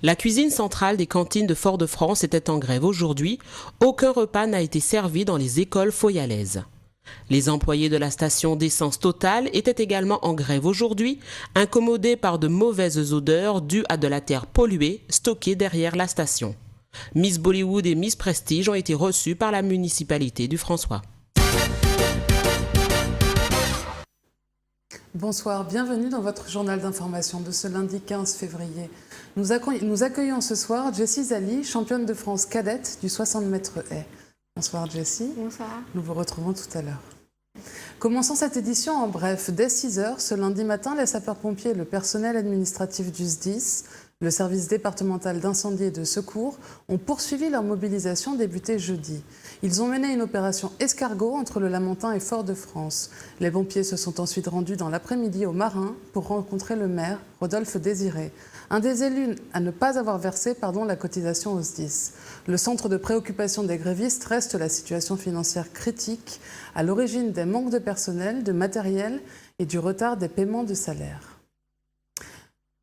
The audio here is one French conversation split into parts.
La cuisine centrale des cantines de Fort-de-France était en grève aujourd'hui. Aucun repas n'a été servi dans les écoles foyalaises. Les employés de la station d'essence Total étaient également en grève aujourd'hui, incommodés par de mauvaises odeurs dues à de la terre polluée stockée derrière la station. Miss Bollywood et Miss Prestige ont été reçues par la municipalité du François. Bonsoir, bienvenue dans votre journal d'information de ce lundi 15 février. Nous accueillons ce soir Jessie Zali, championne de France cadette du 60 mètres haies. Bonsoir Jessie. Bonsoir. Nous vous retrouvons tout à l'heure. Commençons cette édition en bref. Dès 6h, ce lundi matin, les sapeurs-pompiers et le personnel administratif du SDIS, le service départemental d'incendie et de secours, ont poursuivi leur mobilisation débutée jeudi. Ils ont mené une opération escargot entre le Lamentin et Fort-de-France. Les pompiers se sont ensuite rendus dans l'après-midi au Marin pour rencontrer le maire, Rodolphe Désiré, un des élus à ne pas avoir versé la cotisation au SDIS. Le centre de préoccupation des grévistes reste la situation financière critique, à l'origine des manques de personnel, de matériel et du retard des paiements de salaire.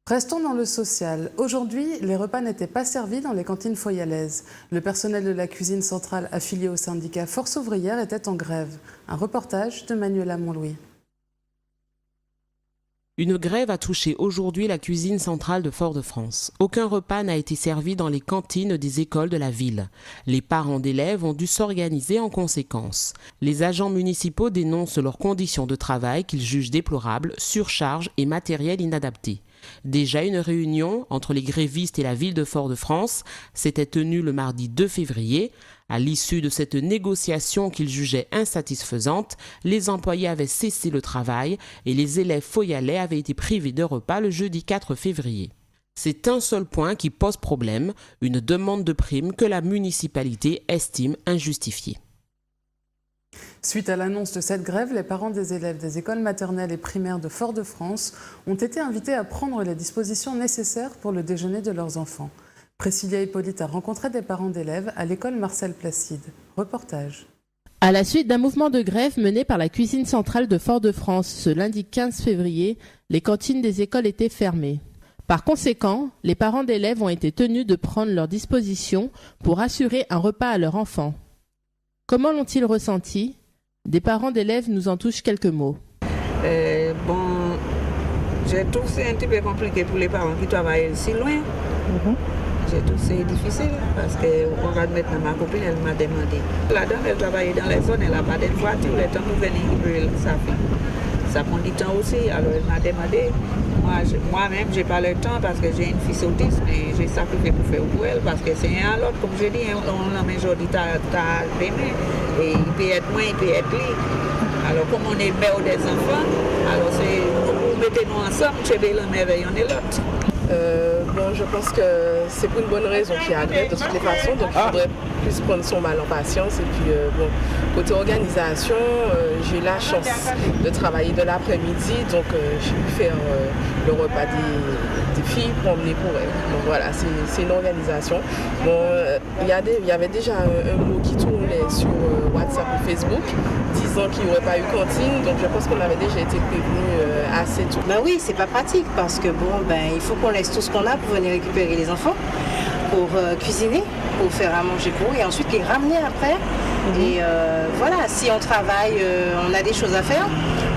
Restons dans le social. Aujourd'hui, les repas n'étaient pas servis dans les cantines foyalaises. Le personnel de la cuisine centrale affilié au syndicat Force ouvrière était en grève. Un reportage de Manuela Montlouis. Une grève a touché aujourd'hui la cuisine centrale de Fort-de-France. Aucun repas n'a été servi dans les cantines des écoles de la ville. Les parents d'élèves ont dû s'organiser en conséquence. Les agents municipaux dénoncent leurs conditions de travail qu'ils jugent déplorables, surcharge et matériel inadapté. Déjà, une réunion entre les grévistes et la ville de Fort-de-France s'était tenue le mardi 2 février. À l'issue de cette négociation qu'ils jugeaient insatisfaisante, les employés avaient cessé le travail et les élèves foyalais avaient été privés de repas le jeudi 4 février. C'est un seul point qui pose problème, une demande de prime que la municipalité estime injustifiée. Suite à l'annonce de cette grève, les parents des élèves des écoles maternelles et primaires de Fort-de-France ont été invités à prendre les dispositions nécessaires pour le déjeuner de leurs enfants. Priscilla Hippolyte a rencontré des parents d'élèves à l'école Marcel Placide. Reportage. À la suite d'un mouvement de grève mené par la cuisine centrale de Fort-de-France ce lundi 15 février, les cantines des écoles étaient fermées. Par conséquent, les parents d'élèves ont été tenus de prendre leurs dispositions pour assurer un repas à leurs enfants. Comment l'ont-ils ressenti ? Des parents d'élèves nous en touchent quelques mots. Je trouve que c'est un petit peu compliqué pour les parents qui travaillent si loin. Je trouve que c'est difficile parce qu'on va mettre ma copine, elle m'a demandé. La dame, elle travaille dans les zones, elle n'a pas de voiture, le temps pour venir récupérer sa fille. Ça prend du temps aussi, alors elle m'a demandé. Moi-même, je n'ai pas le temps parce que j'ai une fille autiste, mais j'ai sacrifié pour faire pour elle parce que c'est un à l'autre, comme je dis, on l'a aujourd'hui, t'as demain, et il peut être moi, il peut être lui. Alors, comme on est mère des enfants, alors vous mettez-nous ensemble, chez la merveille, on est l'autre. Je pense que c'est pour une bonne raison qu'il y a grève de toutes les façons, donc il faudrait plus prendre son mal en patience. Et puis, côté organisation, j'ai eu la chance de travailler de l'après-midi, donc j'ai pu faire le repas des filles pour emmener pour elles. Donc voilà, c'est une organisation. Il y avait déjà un mot qui tournait sur WhatsApp ou Facebook, disant qu'il n'y aurait pas eu cantine, donc je pense qu'on avait déjà été prévenus assez tôt. Oui, c'est pas pratique parce que il faut qu'on laisse tout ce qu'on a pour venir récupérer les enfants, pour cuisiner, pour faire à manger pour eux et ensuite les ramener après. Et voilà, si on travaille, on a des choses à faire,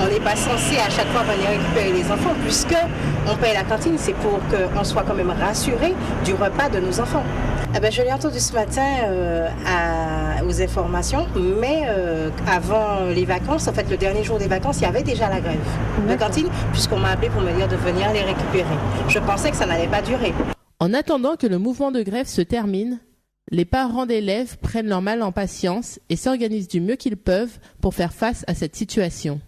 on n'est pas censé à chaque fois venir récupérer les enfants puisque on paye la cantine, c'est pour qu'on soit quand même rassuré du repas de nos enfants. Je l'ai entendu ce matin aux informations, mais avant les vacances, en fait le dernier jour des vacances, il y avait déjà la grève de cantine, puisqu'on m'a appelé pour me dire de venir les récupérer. Je pensais que ça n'allait pas durer. En attendant que le mouvement de grève se termine, les parents d'élèves prennent leur mal en patience et s'organisent du mieux qu'ils peuvent pour faire face à cette situation.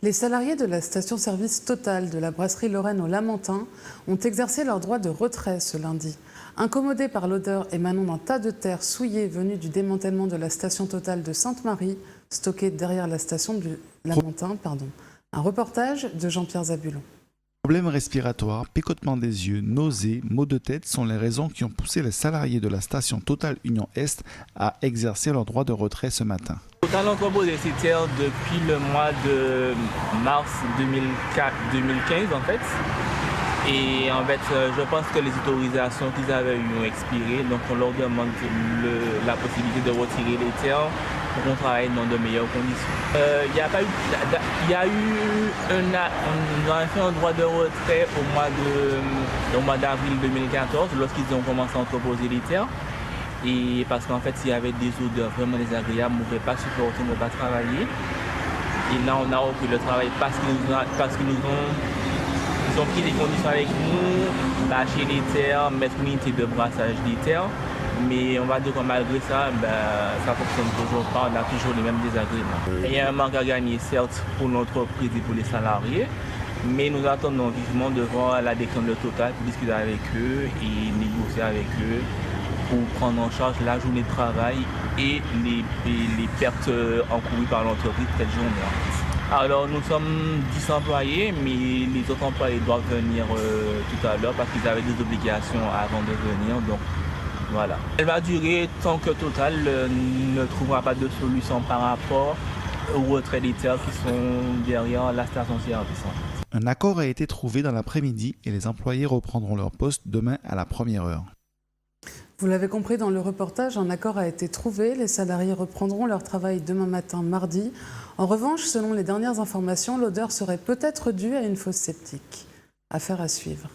Les salariés de la station-service Total de la brasserie Lorraine au Lamentin ont exercé leur droit de retrait ce lundi. Incommodés par l'odeur émanant d'un tas de terre souillée venue du démantèlement de la station Total de Sainte-Marie, stockée derrière la station du Lamentin. Un reportage de Jean-Pierre Zabulon. Problèmes respiratoires, picotement des yeux, nausées, maux de tête sont les raisons qui ont poussé les salariés de la station Total Union Est à exercer leur droit de retrait ce matin. Total entrepose des citerres depuis le mois de mars 2015 en fait. Et en fait, je pense que les autorisations qu'ils avaient eues ont expiré, donc on leur demande la possibilité de retirer les terres pour qu'on travaille dans de meilleures conditions. On a fait un droit de retrait au mois d'avril 2014, lorsqu'ils ont commencé à entreposer les terres. Et parce qu'en fait, s'il y avait des odeurs vraiment désagréables, on ne pouvait pas supporter, on ne pouvait pas travailler. Et là, on a repris le travail parce qu'ils ont pris des conditions avec nous, lâcher les terres, mettre une unité de brassage des terres. Mais on va dire que malgré ça, ça ne fonctionne toujours pas, on a toujours les mêmes désagréments. Il y a un manque à gagner, certes, pour l'entreprise et pour les salariés, mais nous attendons vivement de voir la décision de Total pour discuter avec eux et négocier avec eux pour prendre en charge la journée de travail et les pertes encourues par l'entreprise cette journée. Alors nous sommes 10 employés, mais les autres employés doivent venir tout à l'heure parce qu'ils avaient des obligations avant de venir. Donc voilà. Elle va durer tant que Total ne trouvera pas de solution par rapport au retrait des terres qui sont derrière la station-service. Un accord a été trouvé dans l'après-midi et les employés reprendront leur poste demain à la première heure. Vous l'avez compris dans le reportage, un accord a été trouvé. Les salariés reprendront leur travail demain matin, mardi. En revanche, selon les dernières informations, l'odeur serait peut-être due à une fosse septique. Affaire à suivre.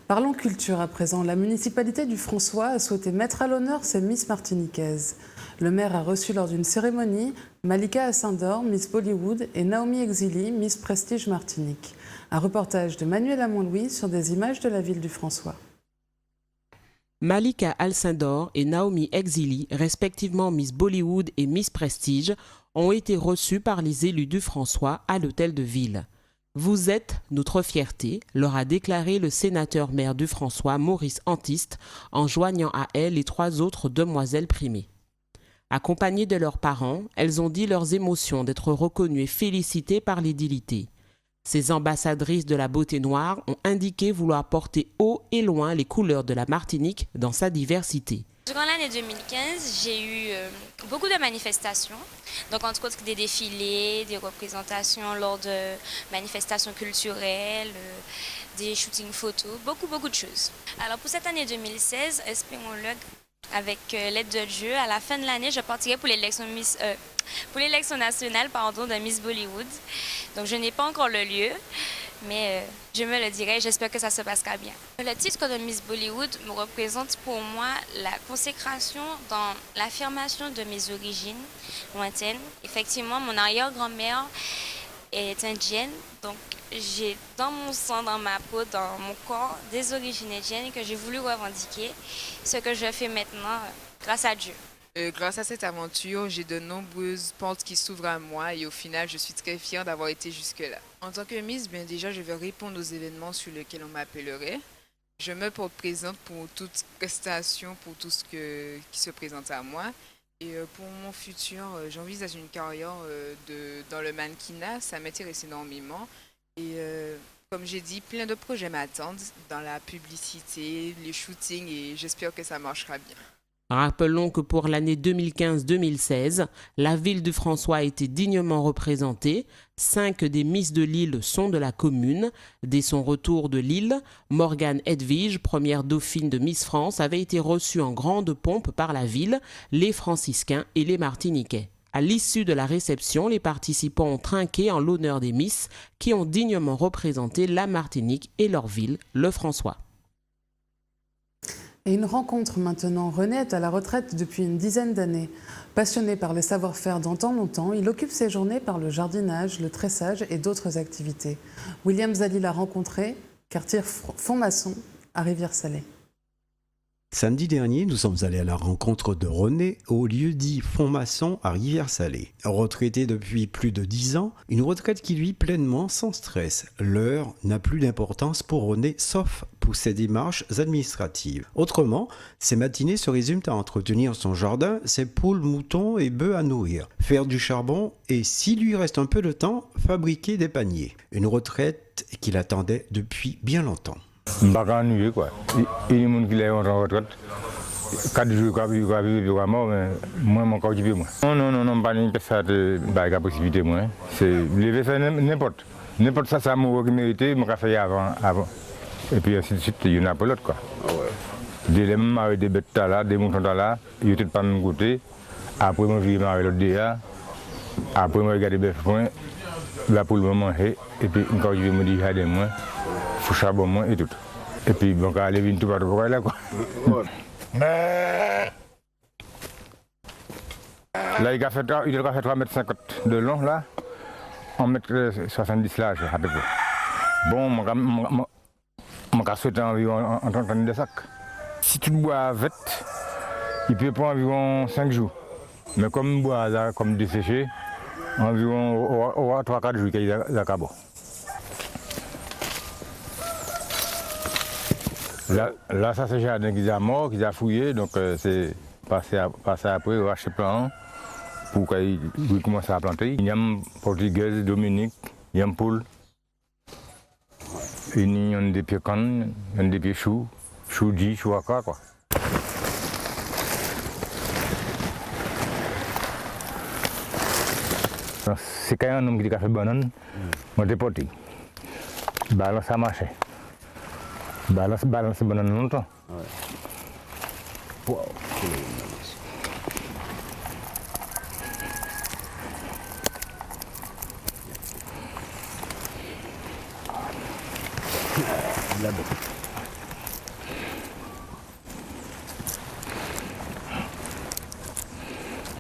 Parlons culture à présent. La municipalité du François a souhaité mettre à l'honneur ses Miss martiniquaises. Le maire a reçu lors d'une cérémonie Malika Ascendor, Miss Bollywood, et Naomi Exili, Miss Prestige Martinique. Un reportage de Manuel Amon-Louis sur des images de la ville du François. Malika Alcindor et Naomi Exili, respectivement Miss Bollywood et Miss Prestige, ont été reçues par les élus du François à l'hôtel de ville. « Vous êtes notre fierté », leur a déclaré le sénateur-maire du François, Maurice Antiste, en joignant à elle les 3 autres demoiselles primées. Accompagnées de leurs parents, elles ont dit leurs émotions d'être reconnues et félicitées par l'édilité. Ces ambassadrices de la beauté noire ont indiqué vouloir porter haut et loin les couleurs de la Martinique dans sa diversité. Durant l'année 2015, j'ai eu beaucoup de manifestations, donc entre autres des défilés, des représentations lors de manifestations culturelles, des shootings photos, beaucoup de choses. Alors pour cette année 2016, espérons-le, avec l'aide de Dieu, à la fin de l'année, je partirai pour l'élection nationale de Miss Bollywood. Donc je n'ai pas encore le lieu, mais je me le dirai et j'espère que ça se passera bien. Le titre de Miss Bollywood me représente pour moi la consécration dans l'affirmation de mes origines lointaines. Effectivement, mon arrière-grand-mère est indienne, donc j'ai dans mon sang, dans ma peau, dans mon corps, des origines indiennes que j'ai voulu revendiquer, ce que je fais maintenant grâce à Dieu. Grâce à cette aventure, j'ai de nombreuses portes qui s'ouvrent à moi et au final, je suis très fière d'avoir été jusque-là. En tant que Miss, déjà, je vais répondre aux événements sur lesquels on m'appellerait. Je me porte présente pour toute prestation, pour tout ce qui se présente à moi. Et pour mon futur, j'envisage une carrière dans le mannequinat, ça m'intéresse énormément. Et comme j'ai dit, plein de projets m'attendent dans la publicité, les shootings et j'espère que ça marchera bien. Rappelons que pour l'année 2015-2016, la ville du François a été dignement représentée. 5 des Miss de Lille sont de la commune. Dès son retour de Lille, Morgane Edwige, première dauphine de Miss France, avait été reçue en grande pompe par la ville, les franciscains et les martiniquais. À l'issue de la réception, les participants ont trinqué en l'honneur des Miss qui ont dignement représenté la Martinique et leur ville, le François. Et une rencontre maintenant. René est à la retraite depuis une dizaine d'années. Passionné par les savoir-faire d'antan longtemps, il occupe ses journées par le jardinage, le tressage et d'autres activités. William Zali l'a rencontré, quartier Font-Maçon, à Rivière-Salée. Samedi dernier, nous sommes allés à la rencontre de René au lieu-dit Font-Maçon à Rivière-Salée. Retraité depuis plus de 10 ans, une retraite qui lui pleinement sans stress. L'heure n'a plus d'importance pour René, sauf pour ses démarches administratives. Autrement, ses matinées se résument à entretenir son jardin, ses poules, moutons et bœufs à nourrir, faire du charbon et, s'il lui reste un peu de temps, fabriquer des paniers. Une retraite qu'il attendait depuis bien longtemps. Pas ennuyé quoi. Il y a des gens qui sont en retraite. 4 jours, ils mort, mais moi, mon corps, moi. Non, pas ça, la possibilité, moi. C'est lever ça n'importe. N'importe ça, ça m'a mérité, je l'ai fait avant. Et puis ainsi de suite, il y en a pas l'autre quoi. Des lemmes avec des bêtes là, des moutons là, ils n'étaient pas de mon côté. Après, moi, je vais avec l'autre DA. Après, moi, je regarde les bêtes points. Là, pour le moment, et puis quand je vais me dire, il moi, il faut charbon moi et tout. Et puis, bon, quand elle vient tout partout pour là quoi. Là, il doit faire 3,50 m de long, là, 1,70 m large, à peu près. Bon, mon cas souhaite environ en 30 tonnes de sac. Si tu bois avec, il peut prendre environ 5 jours. Mais comme je bois comme desséché, environ 3-4 jours qu'il y a bon. Là, ça c'est le jardin qui a mort, qui a fouillé, donc c'est passer après, racheter plan pour qu'il commence à planter. Il y a un portugais, Dominique, il y a un poule. Il y a des pieds cannes, il y a des pieds choux, choux-di, chouaka quoi. C'est quand même un homme qui a fait banane, moi j'ai porté. Balance ça marche. Balance banane longtemps. Wow.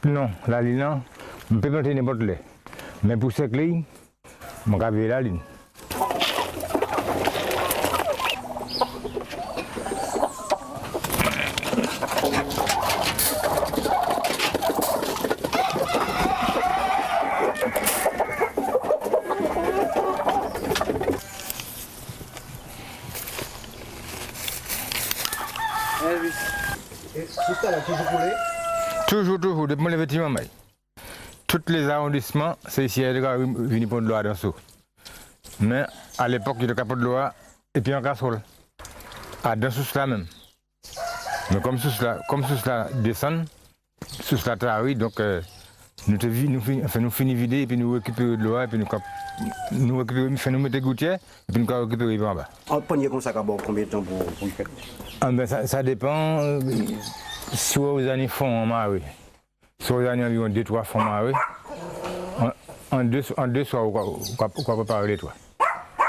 Non, la ligne, on peut planter n'importe où. Mais pour cette ligne, on va la ligne. Toujours, depuis le bâtiment. Tous les arrondissements, c'est ici à venir pour de l'eau dans ça. Mais à l'époque, il y avait de l'eau et puis en casserole. À dans ce là même. Mais comme cela descend, sous cela travaille, donc nous finissons vider et puis nous récupérons de l'eau et puis nous mettre des gouttières et puis nous récupérons en bas. En premier comme ça, combien de temps pour y faire? Ça dépend. Soit aux années font en marée, soit aux années environ 2-3 font en marée, en deux soirs, on peut préparer les toits.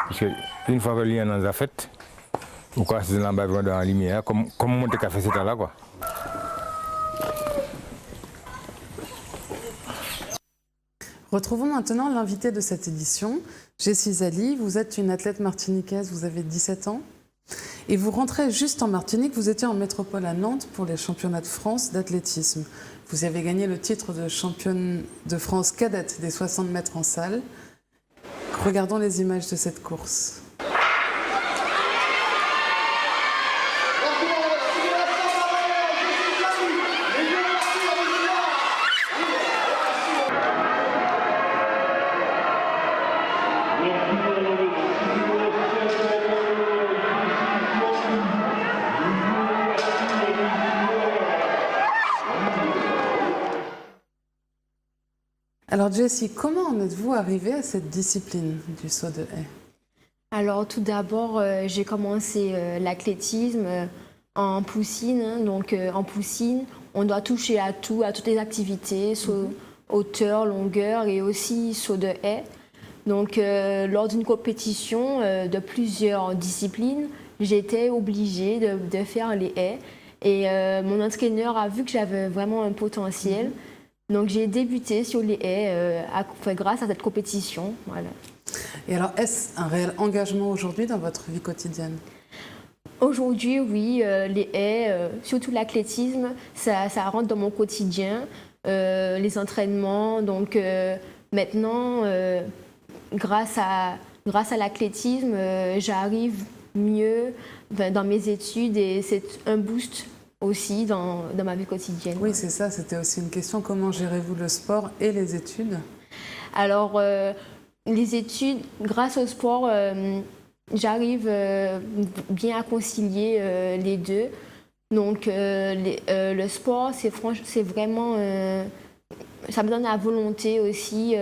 Parce qu'une fois que l'île en a fait, on passe dans la bas dans la lumière, comme monter café c'est là quoi. Retrouvons maintenant l'invité de cette édition, Jessie Zali. Vous êtes une athlète martiniquaise, vous avez 17 ans. Et vous rentrez juste en Martinique, vous étiez en métropole à Nantes pour les championnats de France d'athlétisme. Vous avez gagné le titre de championne de France cadette des 60 mètres en salle. Regardons les images de cette course. Alors Jessie, comment en êtes-vous arrivée à cette discipline du saut de haie? Alors tout d'abord, j'ai commencé l'athlétisme en poussine. Donc en poussine, on doit toucher à tout, à toutes les activités, saut hauteur, longueur et aussi saut de haie. Donc lors d'une compétition de plusieurs disciplines, j'étais obligée de faire les haies. Et mon entraîneur a vu que j'avais vraiment un potentiel. Donc j'ai débuté sur les haies grâce à cette compétition. Voilà. Et alors, est-ce un réel engagement aujourd'hui dans votre vie quotidienne? Aujourd'hui, oui, les haies, surtout l'athlétisme, ça rentre dans mon quotidien. Les entraînements, donc maintenant, grâce à l'athlétisme, j'arrive mieux dans mes études et c'est un boost aussi dans ma vie quotidienne. Oui, c'est ça, c'était aussi une question. Comment gérez-vous le sport et les études? Alors, les études, grâce au sport, j'arrive bien à concilier les deux. Donc, le sport, c'est vraiment... ça me donne la volonté aussi,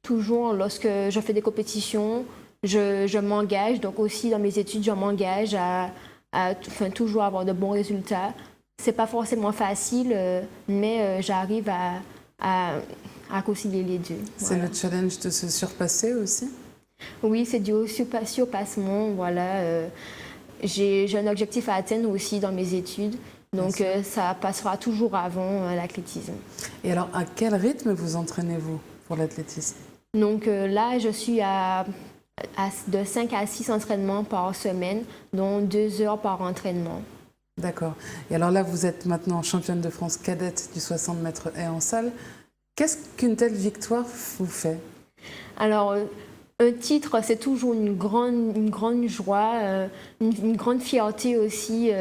toujours lorsque je fais des compétitions, je m'engage, donc aussi dans mes études, je m'engage à toujours avoir de bons résultats. C'est pas forcément facile, mais j'arrive à concilier les deux. C'est Voilà. le challenge de se surpasser aussi? Oui, c'est du surpassement. Voilà. J'ai un objectif à atteindre aussi dans mes études. Donc ça passera toujours avant l'athlétisme. Et alors, à quel rythme vous entraînez-vous pour l'athlétisme? Donc là, je suis de 5 à 6 entraînements par semaine, dont 2 heures par entraînement. D'accord. Et alors là, vous êtes maintenant championne de France cadette du 60 mètres haies en salle. Qu'est-ce qu'une telle victoire vous fait? Alors, un titre, c'est toujours une grande joie, une grande fierté aussi,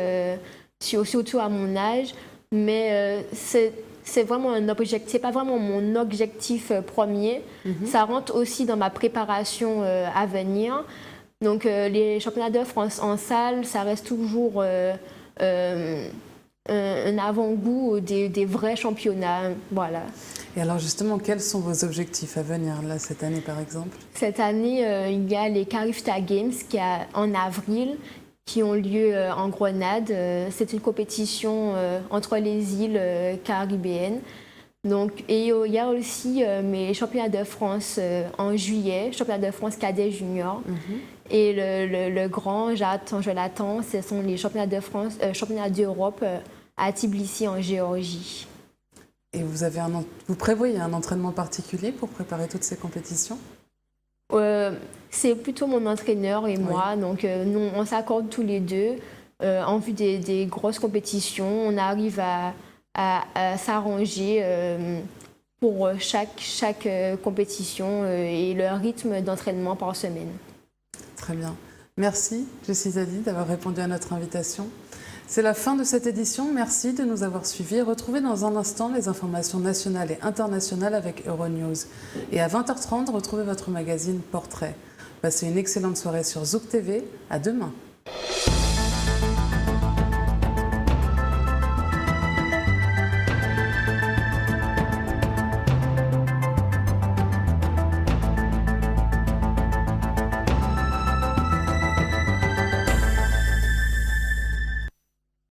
surtout à mon âge. Mais c'est vraiment un objectif, c'est pas vraiment mon objectif premier. Ça rentre aussi dans ma préparation à venir. Donc, les championnats de France en salle, ça reste toujours un avant-goût des vrais championnats. Voilà. Et alors justement, quels sont vos objectifs à venir là, cette année par exemple? Cette année, il y a les Carifta Games en avril qui ont lieu en Grenade. C'est une compétition entre les îles caribéennes. Donc, et il y a aussi mes championnats de France en juillet, championnats de France cadet junior. Et le grand, je l'attends, ce sont les championnats de France, championnats d'Europe à Tbilissi en Géorgie. Et vous prévoyez un entraînement particulier pour préparer toutes ces compétitions? C'est plutôt mon entraîneur et moi, donc nous, on s'accorde tous les deux en vue des grosses compétitions. On arrive à s'arranger pour chaque compétition et le rythme d'entraînement par semaine. Très bien. Merci, Jessie Zadi, d'avoir répondu à notre invitation. C'est la fin de cette édition. Merci de nous avoir suivis. Retrouvez dans un instant les informations nationales et internationales avec Euronews. Et à 20h30, retrouvez votre magazine Portrait. Passez une excellente soirée sur Zouk TV. À demain.